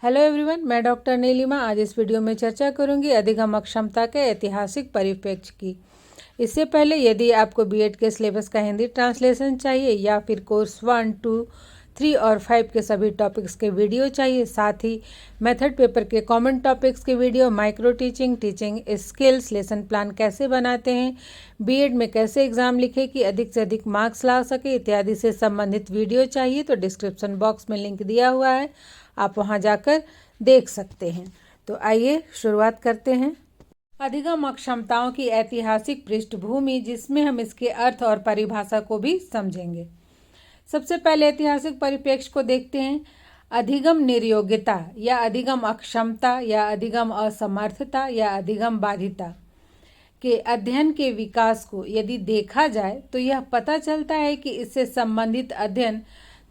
Hello everyone, मैं doctor Nilima आज इस वीडियो में चर्चा करूंगी अधिगम अक्षमता के ऐतिहासिक परिप्रेक्ष्य की। इससे पहले यदि आपको बीएड के सिलेबस का हिंदी ट्रांसलेशन चाहिए या फिर कोर्स 1, 2, 3 और 5 के सभी टॉपिक्स के वीडियो चाहिए, साथ ही मेथड पेपर के कॉमन टॉपिक्स के video, micro teaching, teaching skills, lesson plan कैसे बनाते हैं, बीएड में कैसे एग्ज़ाम लिखे कि अधिक से अधिक मार्क्स ला सके इत्यादि से संबंधित वीडियो चाहिए तो डिस्क्रिप्शन बॉक्स में लिंक दिया हुआ है, आप वहां जाकर देख सकते हैं। तो आइए शुरुआत करते हैं। अधिगम अक्षमताओं की ऐतिहासिक पृष्ठभूमि, जिसमें हम इसके अर्थ और परिभाषा को भी समझेंगे। सबसे पहले ऐतिहासिक परिप्रेक्ष्य को देखते हैं। अधिगम निर्योग्यता या अधिगम अक्षमता या अधिगम असमर्थता या अधिगम बाधिता के अध्ययन के विकास को यदि देखा जाए तो यह पता चलता है कि इससे संबंधित अध्ययन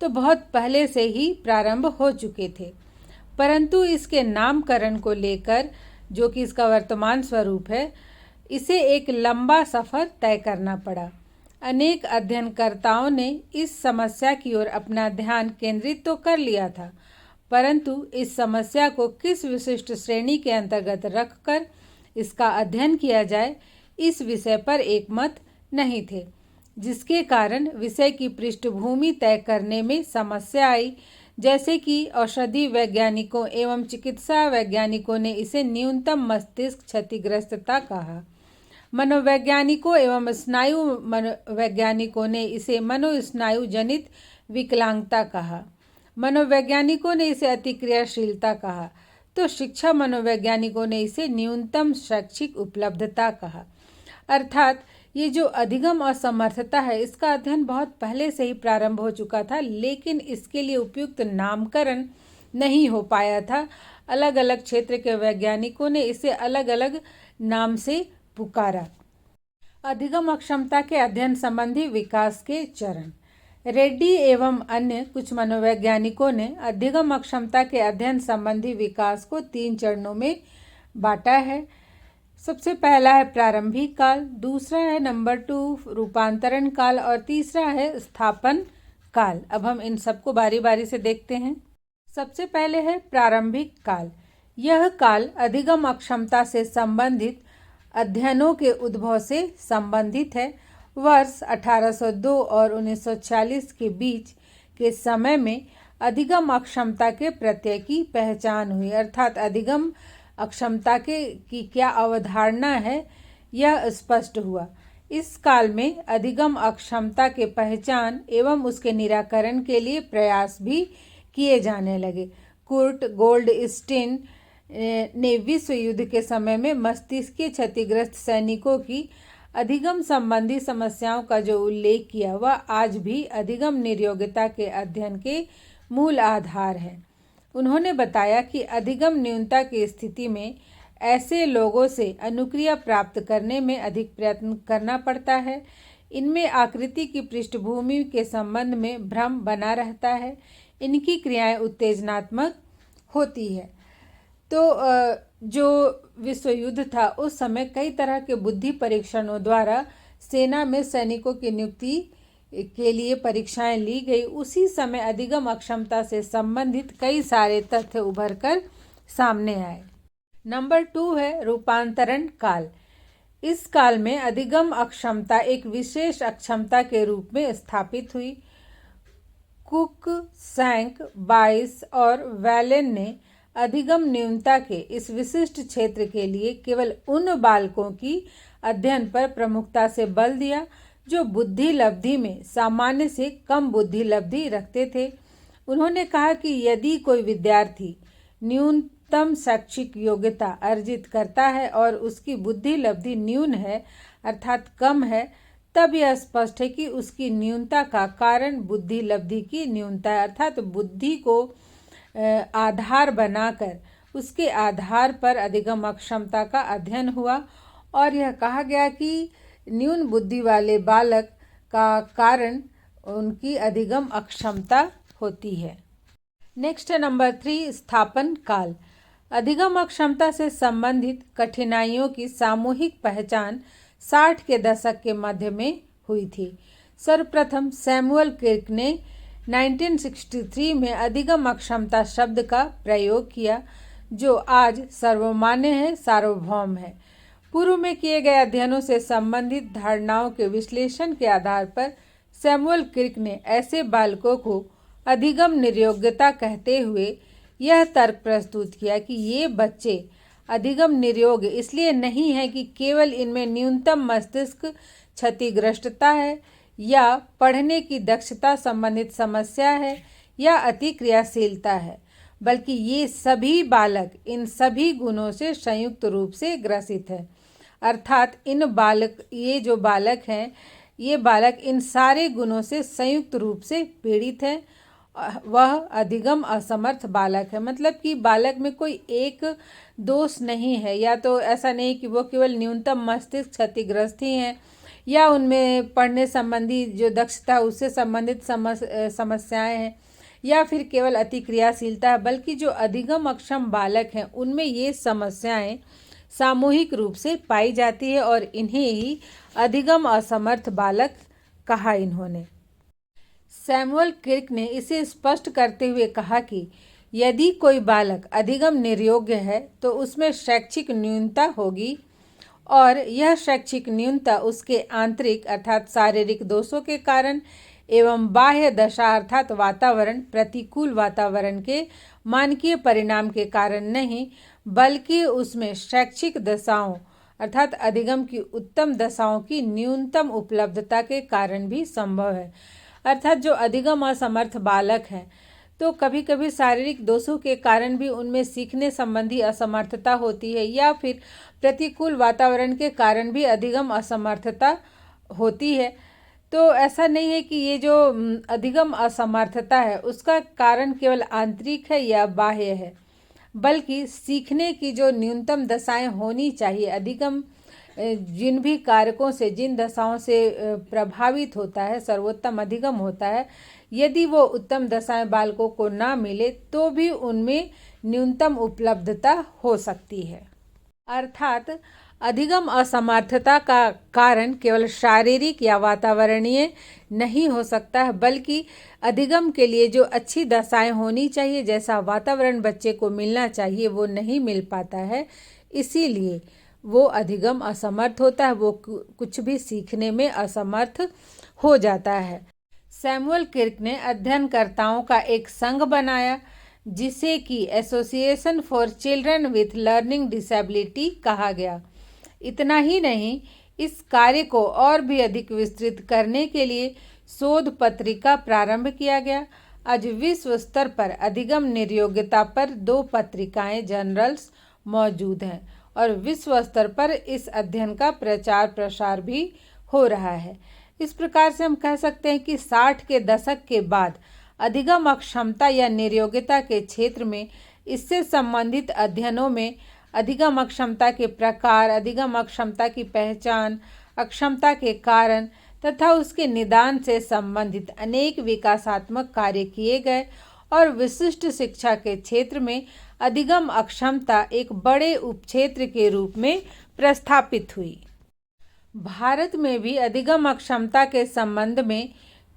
तो बहुत पहले से ही प्रारंभ हो चुके थे, परंतु इसके नामकरण को लेकर, जो कि इसका वर्तमान स्वरूप है, इसे एक लंबा सफ़र तय करना पड़ा। अनेक अध्ययनकर्ताओं ने इस समस्या की ओर अपना ध्यान केंद्रित तो कर लिया था, परंतु इस समस्या को किस विशिष्ट श्रेणी के अंतर्गत रखकर इसका अध्ययन किया जाए, इस विषय पर एकमत नहीं थे, जिसके कारण विषय की पृष्ठभूमि तय करने में समस्या आई। जैसे कि औषधि वैज्ञानिकों एवं चिकित्सा वैज्ञानिकों ने इसे न्यूनतम मस्तिष्क क्षतिग्रस्तता कहा, मनोवैज्ञानिकों एवं स्नायु वैज्ञानिकों ने इसे मनोस्नायु जनित विकलांगता कहा, मनोवैज्ञानिकों ने इसे अतिक्रियाशीलता कहा, तो शिक्षा मनोवैज्ञानिकों ने इसे न्यूनतम शैक्षिक उपलब्धता कहा। अर्थात ये जो अधिगम असमर्थता है, इसका अध्ययन बहुत पहले से ही प्रारंभ हो चुका था, लेकिन इसके लिए उपयुक्त नामकरण नहीं हो पाया था। अलग अलग क्षेत्र के वैज्ञानिकों ने इसे अलग अलग नाम से पुकारा। अधिगम अक्षमता के अध्ययन संबंधी विकास के चरण। रेड्डी एवं अन्य कुछ मनोवैज्ञानिकों ने अधिगम अक्षमता के अध्ययन संबंधी विकास को 3 चरणों में बांटा है। सबसे पहला है प्रारंभिक काल, दूसरा है नंबर 2 रूपांतरण काल और तीसरा है स्थापन काल। अब हम इन सबको बारी बारी से देखते हैं। सबसे पहले है प्रारंभिक काल। यह काल अधिगम अक्षमता से संबंधित अध्ययनों के उद्भव से संबंधित है। वर्ष 1802 और 1940 के बीच के समय में अधिगम अक्षमता के प्रत्यय की पहचान हुई, अर्थात अधिगम अक्षमता की क्या अवधारणा है यह स्पष्ट हुआ। इस काल में अधिगम अक्षमता के पहचान एवं उसके निराकरण के लिए प्रयास भी किए जाने लगे। कुर्ट गोल्डस्टीन ने विश्व युद्ध के समय में मस्तिष्क के क्षतिग्रस्त सैनिकों की अधिगम संबंधी समस्याओं का जो उल्लेख किया, वह आज भी अधिगम निर्योग्यता के अध्ययन के मूल आधार है। उन्होंने बताया कि अधिगम न्यूनता की स्थिति में ऐसे लोगों से अनुक्रिया प्राप्त करने में अधिक प्रयत्न करना पड़ता है। इनमें आकृति की पृष्ठभूमि के संबंध में भ्रम बना रहता है। इनकी क्रियाएं उत्तेजनात्मक होती है। तो जो विश्व युद्ध था, उस समय कई तरह के बुद्धि परीक्षणों द्वारा सेना में सैनिकों की नियुक्ति के लिए परीक्षाएं ली गई। उसी समय अधिगम अक्षमता से संबंधित कई सारे तथ्य उभर कर सामने आए। नंबर 2 है रूपांतरण काल। इस काल में अधिगम अक्षमता एक विशेष अक्षमता के रूप में स्थापित हुई। कुक, सैंक, बाइस और वैलेन ने अधिगम न्यूनता के इस विशिष्ट क्षेत्र के लिए केवल उन बालकों की अध्ययन पर प्रमुखता से बल दिया जो बुद्धि लब्धि में सामान्य से कम बुद्धि लब्धि रखते थे। उन्होंने कहा कि यदि कोई विद्यार्थी न्यूनतम शैक्षिक योग्यता अर्जित करता है और उसकी बुद्धि लब्धि न्यून है, अर्थात कम है, तब यह स्पष्ट है कि उसकी न्यूनता का कारण बुद्धि लब्धि की न्यूनता है, अर्थात बुद्धि को आधार बनाकर उसके आधार पर अधिगम अक्षमता का अध्ययन हुआ और यह कहा गया कि न्यून बुद्धि वाले बालक का कारण उनकी अधिगम अक्षमता होती है। नेक्स्ट है नंबर 3 स्थापन काल। अधिगम अक्षमता से संबंधित कठिनाइयों की सामूहिक पहचान 60 के दशक के मध्य में हुई थी। सर्वप्रथम सैमुअल किर्क ने 1963 में अधिगम अक्षमता शब्द का प्रयोग किया, जो आज सर्वमान्य है, सार्वभौम है। पूर्व में किए गए अध्ययनों से संबंधित धारणाओं के विश्लेषण के आधार पर सैमुअल क्रिक ने ऐसे बालकों को अधिगम निर्योग्यता कहते हुए यह तर्क प्रस्तुत किया कि ये बच्चे अधिगम निर्योग्य इसलिए नहीं है कि केवल इनमें न्यूनतम मस्तिष्क क्षतिग्रस्तता है या पढ़ने की दक्षता संबंधित समस्या है या अति क्रियाशीलता है, बल्कि ये सभी बालक इन सभी गुणों से संयुक्त रूप से ग्रसित है। अर्थात ये जो बालक हैं, ये बालक इन सारे गुणों से संयुक्त रूप से पीड़ित है। वह अधिगम असमर्थ बालक है। मतलब कि बालक में कोई एक दोष नहीं है, या तो ऐसा नहीं कि वो केवल न्यूनतम मस्तिष्क क्षतिग्रस्त ही हैं या उनमें पढ़ने संबंधी जो दक्षता उससे संबंधित समस्याएं हैं या फिर केवल अति क्रियाशीलता है, बल्कि जो अधिगम अक्षम बालक हैं उनमें ये समस्याएं सामूहिक रूप से पाई जाती है और इन्हें ही अधिगम असमर्थ बालक कहा इन्होंने। सैमुअल क्रिक ने इसे स्पष्ट करते हुए कहा कि यदि कोई बालक अधिगम निर्योग्य है तो उसमें शैक्षिक न्यूनता होगी और यह शैक्षिक न्यूनता उसके आंतरिक अर्थात शारीरिक दोषों के कारण एवं बाह्य दशा अर्थात वातावरण, प्रतिकूल वातावरण के मानकीय परिणाम के कारण नहीं, बल्कि उसमें शैक्षिक दशाओं अर्थात अधिगम की उत्तम दशाओं की न्यूनतम उपलब्धता के कारण भी संभव है। अर्थात जो अधिगम असमर्थ बालक हैं तो कभी कभी शारीरिक दोषों के कारण भी उनमें सीखने संबंधी असमर्थता होती है या फिर प्रतिकूल वातावरण के कारण भी अधिगम असमर्थता होती है। तो ऐसा नहीं है कि ये जो अधिगम असमर्थता है उसका कारण केवल आंतरिक है या बाह्य है, बल्कि सीखने की जो न्यूनतम दशाएं होनी चाहिए, अधिगम जिन भी कारकों से जिन दशाओं से प्रभावित होता है, सर्वोत्तम अधिगम होता है, यदि वो उत्तम दशाएं बालकों को ना मिले तो भी उनमें न्यूनतम उपलब्धता हो सकती है। अर्थात अधिगम असमर्थता का कारण केवल शारीरिक या वातावरणीय नहीं हो सकता है, बल्कि अधिगम के लिए जो अच्छी दशाएं होनी चाहिए, जैसा वातावरण बच्चे को मिलना चाहिए, वो नहीं मिल पाता है, इसीलिए वो अधिगम असमर्थ होता है, वो कुछ भी सीखने में असमर्थ हो जाता है। सैमुअल क्रिक ने अध्ययनकर्ताओं का एक संघ बनाया जिसे कि association for children with learning disability कहा गया। इतना ही नहीं, इस कार्य को और भी अधिक विस्तृत करने के लिए शोध पत्रिका प्रारंभ किया गया। आज विश्व स्तर पर अधिगम निर्योग्यता पर 2 पत्रिकाएं जर्नल्स मौजूद हैं और विश्व स्तर पर इस अध्ययन का प्रचार प्रसार भी हो रहा है। इस प्रकार से हम कह सकते हैं कि 60 के दशक के बाद अधिगम अक्षमता या निर्योग्यता के क्षेत्र में इससे संबंधित अध्ययनों में अधिगम अक्षमता के प्रकार, अधिगम अक्षमता की पहचान, अक्षमता के कारण तथा उसके निदान से संबंधित अनेक विकासात्मक कार्य किए गए और विशिष्ट शिक्षा के क्षेत्र में अधिगम अक्षमता एक बड़े उपक्षेत्र के रूप में प्रस्थापित हुई। भारत में भी अधिगम अक्षमता के संबंध में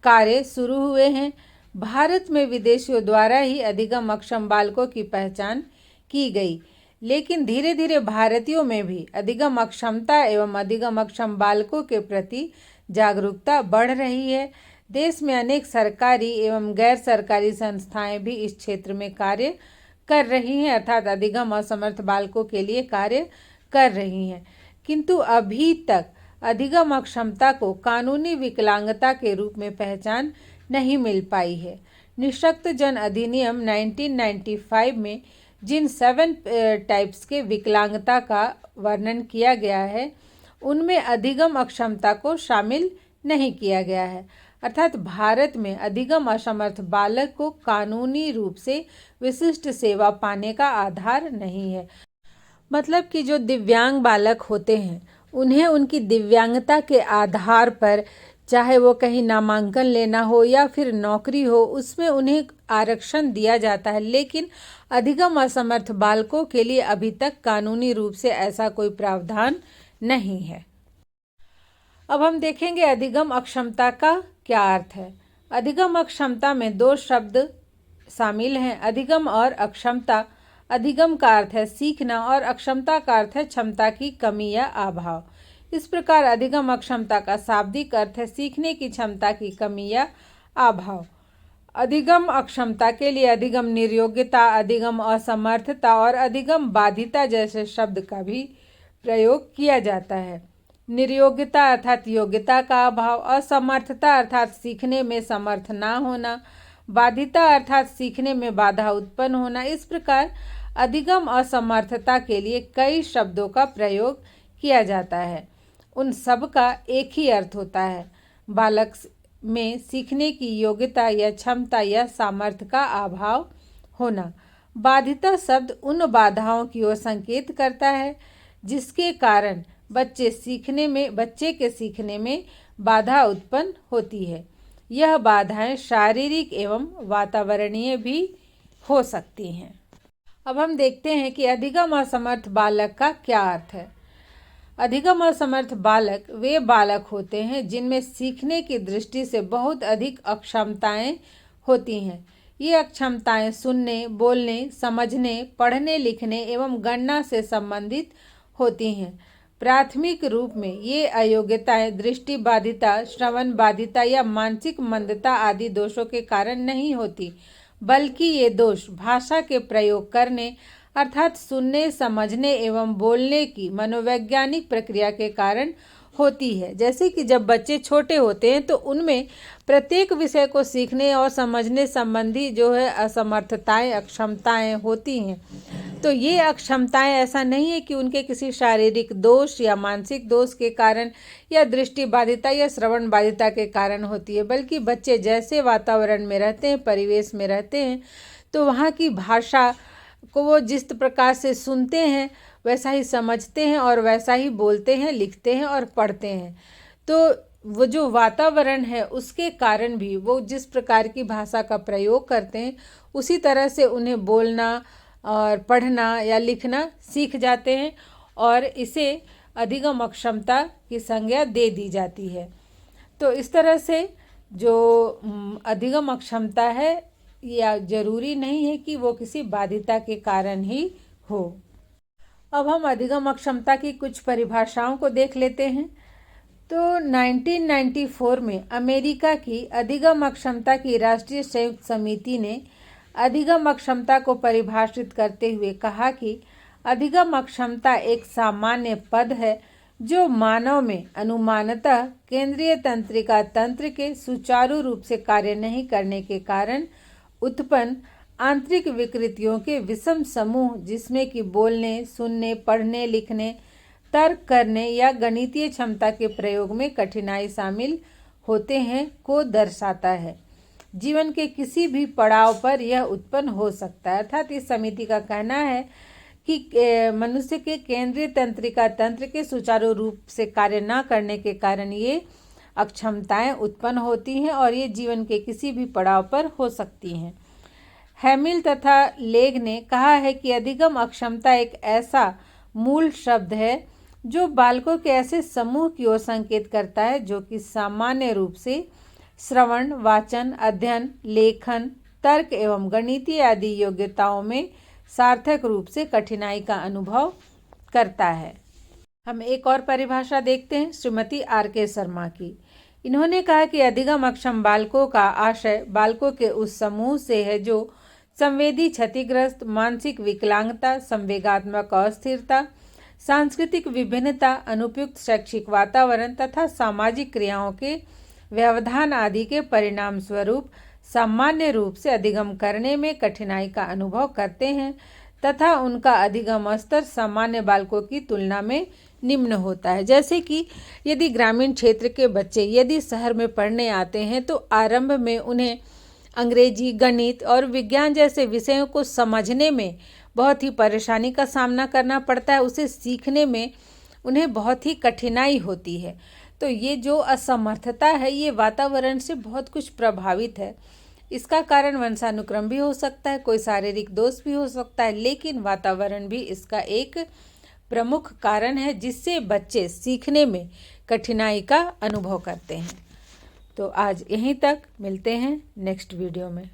कार्य शुरू हुए हैं। भारत में विदेशियों द्वारा ही अधिगम अक्षम बालकों की पहचान की गई, लेकिन धीरे धीरे भारतीयों में भी अधिगम अक्षमता एवं अधिगम अक्षम बालकों के प्रति जागरूकता बढ़ रही है। देश में अनेक सरकारी एवं गैर सरकारी संस्थाएं भी इस क्षेत्र में कार्य कर रही हैं, अर्थात अधिगम असमर्थ बालकों के लिए कार्य कर रही हैं, किंतु अभी तक अधिगम अक्षमता को कानूनी विकलांगता के रूप में पहचान नहीं मिल पाई है। निःशक्त जन अधिनियम 1995 में जिन 7 टाइप्स के विकलांगता का वर्णन किया गया है, उनमें अधिगम अक्षमता को शामिल नहीं किया गया है। अर्थात भारत में अधिगम असमर्थ बालक को कानूनी रूप से विशिष्ट सेवा पाने का आधार नहीं है। मतलब कि जो दिव्यांग बालक होते हैं उन्हें उनकी दिव्यांगता के आधार पर, चाहे वो कहीं नामांकन लेना हो या फिर नौकरी हो, उसमें उन्हें आरक्षण दिया जाता है, लेकिन अधिगम असमर्थ बालकों के लिए अभी तक कानूनी रूप से ऐसा कोई प्रावधान नहीं है। अब हम देखेंगे अधिगम अक्षमता का क्या अर्थ है। अधिगम अक्षमता में दो शब्द शामिल हैं, अधिगम और अक्षमता। अधिगम का अर्थ है सीखना और अक्षमता का अर्थ है क्षमता की कमी या अभाव। इस प्रकार अधिगम अक्षमता का शाब्दिक अर्थ है सीखने की क्षमता की कमी या अभाव। अधिगम अक्षमता के लिए अधिगम निर्योग्यता, अधिगम असमर्थता और अधिगम बाधिता जैसे शब्द का भी प्रयोग किया जाता है। निर्योग्यता अर्थात योग्यता का अभाव, असमर्थता अर्थात सीखने में समर्थ ना होना, बाधिता अर्थात सीखने में बाधा उत्पन्न होना। इस प्रकार अधिगम असमर्थता के लिए कई शब्दों का प्रयोग किया जाता है। उन सब का एक ही अर्थ होता है, बालक में सीखने की योग्यता या क्षमता या सामर्थ्य का अभाव होना। बाधिता शब्द उन बाधाओं की ओर संकेत करता है जिसके कारण बच्चे के सीखने में बाधा उत्पन्न होती है। यह बाधाएं शारीरिक एवं वातावरणीय भी हो सकती हैं। अब हम देखते हैं कि अधिगम असमर्थ बालक का क्या अर्थ है। अधिगम असमर्थ बालक वे बालक होते हैं जिनमें सीखने की दृष्टि से बहुत अधिक अक्षमताएं होती हैं। ये अक्षमताएं सुनने, बोलने, समझने, पढ़ने, लिखने एवं गणना से संबंधित होती हैं। प्राथमिक रूप में ये अयोग्यताएं दृष्टि बाधिता, श्रवण बाधिता या मानसिक मंदता आदि दोषों के कारण नहीं होती, बल्कि ये दोष भाषा के प्रयोग करने अर्थात सुनने, समझने एवं बोलने की मनोवैज्ञानिक प्रक्रिया के कारण होती है। जैसे कि जब बच्चे छोटे होते हैं तो उनमें प्रत्येक विषय को सीखने और समझने संबंधी जो है असमर्थताएं, अक्षमताएं होती हैं। तो ये अक्षमताएं ऐसा नहीं है कि उनके किसी शारीरिक दोष या मानसिक दोष के कारण या दृष्टि बाधिता या श्रवण बाधिता के कारण होती है, बल्कि बच्चे जैसे वातावरण में रहते हैं, परिवेश में रहते हैं, तो वहाँ की भाषा को वो जिस प्रकार से सुनते हैं वैसा ही समझते हैं और वैसा ही बोलते हैं, लिखते हैं और पढ़ते हैं। तो वो जो वातावरण है उसके कारण भी वो जिस प्रकार की भाषा का प्रयोग करते हैं उसी तरह से उन्हें बोलना और पढ़ना या लिखना सीख जाते हैं और इसे अधिगम अक्षमता की संज्ञा दे दी जाती है। तो इस तरह से जो अधिगम अक्षमता है या जरूरी नहीं है कि वो किसी बाधिता के कारण ही हो। अब हम अधिगम अक्षमता की कुछ परिभाषाओं को देख लेते हैं। तो 1994 में अमेरिका की अधिगम अक्षमता की राष्ट्रीय संयुक्त समिति ने अधिगम अक्षमता को परिभाषित करते हुए कहा कि अधिगम अक्षमता एक सामान्य पद है जो मानव में अनुमानतः केंद्रीय तंत्रिका तंत्र के सुचारू रूप से कार्य नहीं करने के कारण उत्पन्न आंतरिक विकृतियों के विषम समूह, जिसमें कि बोलने, सुनने, पढ़ने, लिखने, तर्क करने या गणितीय क्षमता के प्रयोग में कठिनाई शामिल होते हैं, को दर्शाता है। जीवन के किसी भी पड़ाव पर यह उत्पन्न हो सकता है। अर्थात इस समिति का कहना है कि मनुष्य के केंद्रीय तंत्रिका तंत्र के सुचारू रूप से कार्य न करने के कारण ये अक्षमताएं उत्पन्न होती हैं और ये जीवन के किसी भी पड़ाव पर हो सकती हैं। हैमिल तथा लेग ने कहा है कि अधिगम अक्षमता एक ऐसा मूल शब्द है जो बालकों के ऐसे समूह की ओर संकेत करता है जो कि सामान्य रूप से श्रवण, वाचन, अध्ययन, लेखन, तर्क एवं गणितीय आदि योग्यताओं में सार्थक रूप से कठिनाई का अनुभव करता है। हम एक और परिभाषा देखते हैं श्रीमती R.K. शर्मा की। इन्होंने कहा कि अधिगम अक्षम बालकों का आशय बालकों के उस समूह से है जो संवेदी क्षतिग्रस्त, मानसिक विकलांगता, संवेगात्मक अस्थिरता, सांस्कृतिक विभिन्नता, अनुपयुक्त शैक्षिक वातावरण तथा सामाजिक क्रियाओं के व्यवधान आदि के परिणाम स्वरूप सामान्य रूप से अधिगम करने में कठिनाई का अनुभव करते हैं तथा उनका अधिगम स्तर सामान्य बालकों की तुलना में निम्न होता है। जैसे कि यदि ग्रामीण क्षेत्र के बच्चे यदि शहर में पढ़ने आते हैं तो आरंभ में उन्हें अंग्रेजी, गणित और विज्ञान जैसे विषयों को समझने में बहुत ही परेशानी का सामना करना पड़ता है, उसे सीखने में उन्हें बहुत ही कठिनाई होती है। तो ये जो असमर्थता है ये वातावरण से बहुत कुछ प्रभावित है। इसका कारण वंशानुक्रम भी हो सकता है, कोई शारीरिक दोष भी हो सकता है, लेकिन वातावरण भी इसका एक प्रमुख कारण है जिससे बच्चे सीखने में कठिनाई का अनुभव करते हैं। तो आज यहीं तक, मिलते हैं नेक्स्ट वीडियो में।